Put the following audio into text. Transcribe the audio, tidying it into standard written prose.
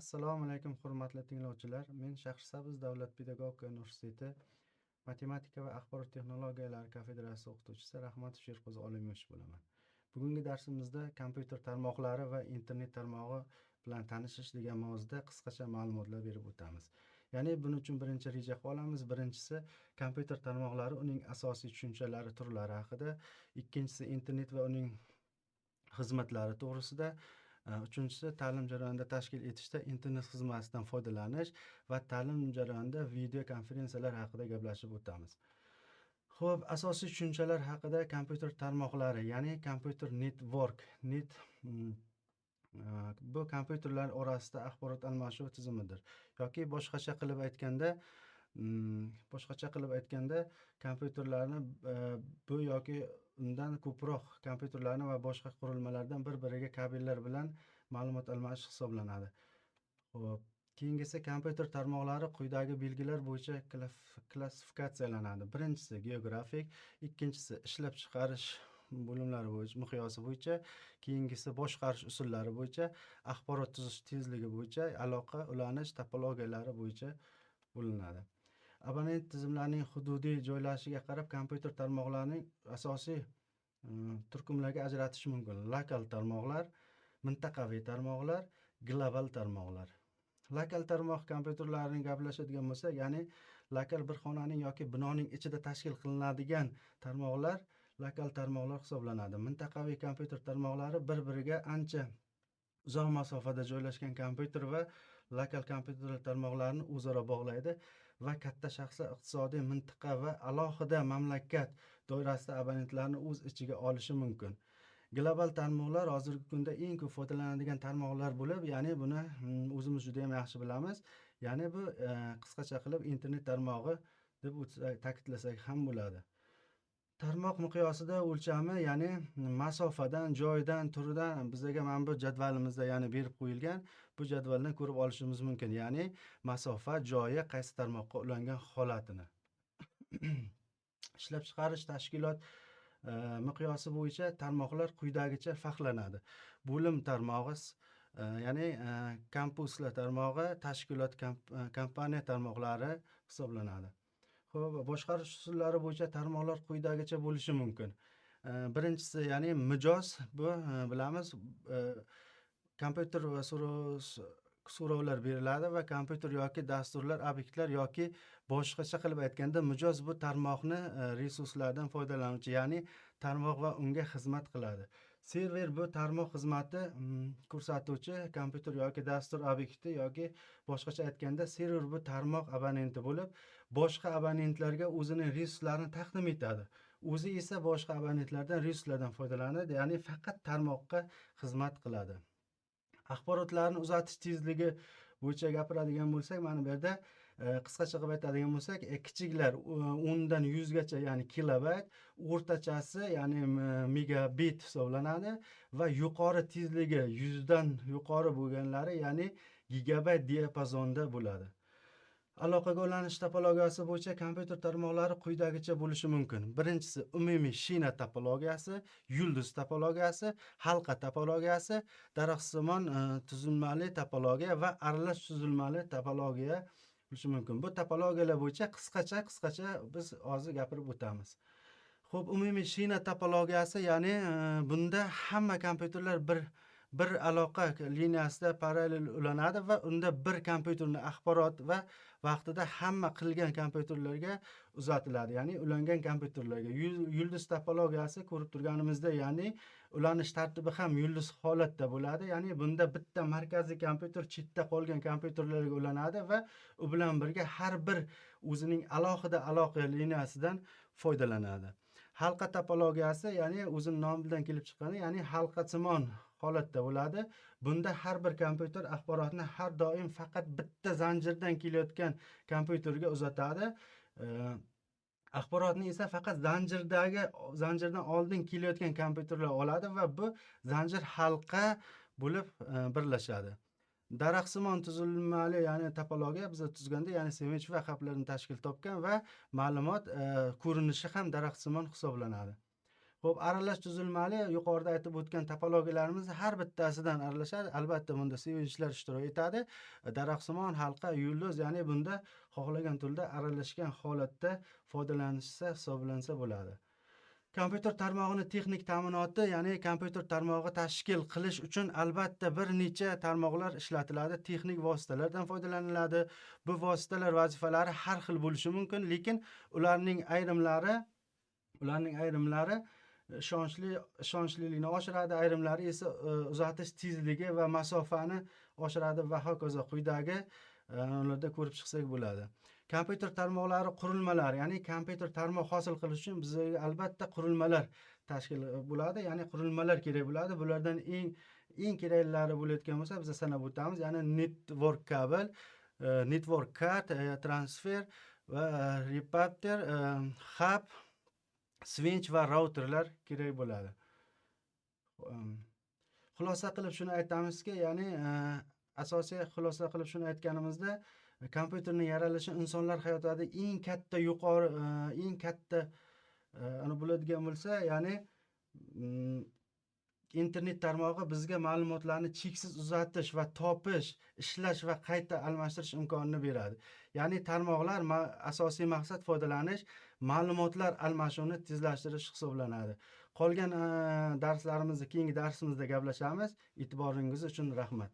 Assalomu alaykum hurmatli tinglovchilar. Men Shahrisabz davlat pedagogika universiteti matematika va axborot texnologiyalari kafedrasi o'qituvchisi Rahmatov Sherqo'zi Olimo'sh bo'laman. Bugungi darsimizda kompyuter tarmoqlari va internet tarmog'i bilan tanishish degan mavzuda qisqacha ma'lumotlar berib o'tamiz. Ya'ni buning uchun birinchi reja olamiz. Birinchisi kompyuter tarmoqlari, uning asosiy tushunchalari, turlari haqida, ikkinchisi internet va uning xizmatlari to'g'risida, uchinchisi ta'lim jarayonida tashkil etishda internet xizmatidan foydalanish va ta'lim jarayonida video konferensiyalar haqida gaplashib o'tamiz. Xo'p, asosiy tushunchalar haqida kompyuter tarmoqlari, ya'ni kompyuter network, bu kompyuterlar orasida axborot almashuv tizimidir. Yoki boshqacha qilib aytganda, kompyuterlarni bu yoki undan ko'proq kompyuterlarni va boshqa qurilmalardan bir-biriga kabellar bilan ma'lumot almashish hisoblanadi. Xo'p, keyingisi kompyuter tarmoqlari quyidagi belgilar bo'yicha klassifikatsiyalanadi. Birinchisi geografik, ikkinchisi ishlab chiqarish bo'limlari bo'yicha, miqyosi bo'yicha, keyingisi boshqarish usullari bo'yicha, axborot tuzish tezligi bo'yicha, aloqa, ulanish topologiyalari bo'yicha bo'linadi. Abonent tizimlarining hududiy joylashishiga qarab kompyuter tarmoqlarining asosiy turkumlarga ajratish mumkin. Lokal tarmoqlar, mintaqaviy tarmoqlar, global tarmoqlar. Lokal tarmoq kompyuterlarning gaplashadigan bo'lsak, ya'ni lokal bir xonaning yoki binoning ichida tashkil qilinadigan tarmoqlar lokal tarmoqlar hisoblanadi. Mintaqaviy kompyuter tarmoqlari bir-biriga ancha uzoq masofada joylashgan kompyuter va lokal kompyuter tarmoqlarini o'zaro bog'laydi va katta shaxslar iqtisodiy mintaqa va alohida mamlakat doirasida abonentlarni o'z ichiga olishi mumkin. Global tarmoqlar hozirgi kunda eng ko'p foydalanadigan tarmoqlar bo'lib, ya'ni buni o'zimiz juda ham yaxshi bilamiz. Ya'ni bu qisqacha qilib internet tarmog'i deb ta'kidlasak ham bo'ladi. Tarmoq miqyosida o'lchami, ya'ni masofadan, joydan, turidan bizga mana bu jadvalimizda ya'ni berib qo'yilgan. Bu jadvaldan ko'rib olishimiz mumkin. Ya'ni masofa, joyi, qaysi tarmoqqa ulangan holatini. Ishlab chiqarish tashkilot miqyosi bo'yicha tarmoqlar quyidagicha farqlanadi. Bo'lim tarmog'i, ya'ni kampuslar tarmog'i, tashkilot kompaniya tarmoqlari hisoblanadi. Xo'p, boshqarish usullari bo'yicha tarmoqlar quyidagicha bo'lishi mumkin. Birinchisi, ya'ni mijoz, bu bilamiz, kompyuter va so'rovlar beriladi va kompyuter yoki dasturlar, obyektlar yoki boshqacha qilib aytganda mijoz bu tarmoqni resurslaridan foydalanuvchi, ya'ni tarmoq va unga xizmat qiladi. Server bu tarmoq xizmati ko'rsatuvchi kompyuter yoki dastur obyekti yoki boshqacha aytganda server bu tarmoq abonenti bo'lib, boshqa abonentlarga o'zining resurslarini taqdim etadi. O'zi esa boshqa abonentlardan resurslardan foydalanadi, ya'ni faqat tarmoqqa xizmat qiladi. Axborotlarni uzatish tezligi bo'yicha gapiradigan bo'lsak, mana bu yerda qisqacha qilib aytadigan bo'lsak, kichiklar 10 dan 100 gacha, ya'ni kilobayt, o'rtachasi ya'ni megabit hisoblanadi va yuqori tezligi 100 dan yuqori bo'lganlari, ya'ni gigabayt diapazonda bo'ladi. Aloqaga ulanish topologiyasi bo'yicha kompyuter tarmoqlari quyidagicha bo'lishi mumkin. Birinchisi umumiy shina topologiyasi, yulduz topologiyasi, halqa topologiyasi, daraxtsimon tuzilmali topologiya va aralash tuzilmali topologiya bo'lishi mumkin. Bu topologiyalar bo'yicha qisqacha biz hozir gapirib o'tamiz. Xo'p, umumiy shina topologiyasi, ya'ni bunda hamma kompyuterlar bir aloqa liniyasida parallel ulanadi va unda bir kompyuterning axborot va vaqtida hamma qilgan kompyuterlarga uzatiladi, ya'ni ulangan kompyuterlarga. Yulduz topologiyasi ko'rib turganimizda, ya'ni ulanish tartibi ham yulduz holatda bo'ladi, ya'ni bunda bitta markaziy kompyuter chetda qolgan kompyuterlarga ulanadi va u bilan birga har bir o'zining alohida aloqa liniyasidan foydalanadi. Halqa topologiyasi, ya'ni o'zining nomidan kelib chiqqani, ya'ni halqasimon holatda bo'ladi. Bunda har bir kompyuter axborotni har doim faqat bitta zanjirdan kelayotgan kompyuterga uzatadi. Axborotni esa faqat zanjirdan oldin kelayotgan kompyuterlar oladi va bu zanjir halqa bo'lib birlashadi. Daraxtsimon tuzilmali, ya'ni topologiya biz tuzganda, ya'ni sevinch va xavflarni tashkil topgan va ma'lumot ko'rinishi ham daraxtsimon hisoblanadi. Xo'p, aralash tuzilmali yuqorida aytib o'tgan topologiyalarimizni har bittasidan aralashadi. Albatta bunda sevinchlar ishtirok etadi. Daraxtsimon, halqa, yulduz, ya'ni bunda xohlagan turda aralashgan holatda foydalanishsa hisoblansa bo'ladi. Kompyuter tarmog'ini texnik ta'minoti, ya'ni kompyuter tarmog'i tashkil qilish uchun albatta bir necha tarmoqlar ishlatiladi, texnik vositalardan foydalaniladi. Bu vositalar vazifalari har xil bo'lishi mumkin, lekin ularning ayrimlari ishonchlilikni oshiradi, ayrimlari esa uzatish tezligi va masofani oshiradi va hokazo. Quyidagi ularda ko'rib chiqsak bo'ladi. Kompyuter tarmoqlari qurilmalari, ya'ni kompyuter tarmoq hosil qilish uchun bizga albatta qurilmalar tashkil bo'ladi, ya'ni qurilmalar kerak bo'ladi. Bulardan eng keraklari bo'layotgan bo'lsa, biz sanab o'tamiz. Ya'ni network kabel, network card, transfer va repeater, hub, switch va routerlar kerak bo'ladi. Xulosa qilib shuni aytamizki, ya'ni asosiy xulosa qilib shuni aytganimizda, kompyuterning yaralishi insonlar hayotida eng katta bo'ladigan bo'lsa, ya'ni internet tarmog'i bizga ma'lumotlarni cheksiz uzatish va topish, ishlash va qayta almashtirish imkonini beradi. Ya'ni tarmoqlar asosiy maqsad foydalanish, ma'lumotlar almashinuvini tezlashtirish hisoblanadi. Qolgan darslarimizda keyingi darsimizda gaplashamiz. E'tiboringiz uchun rahmat.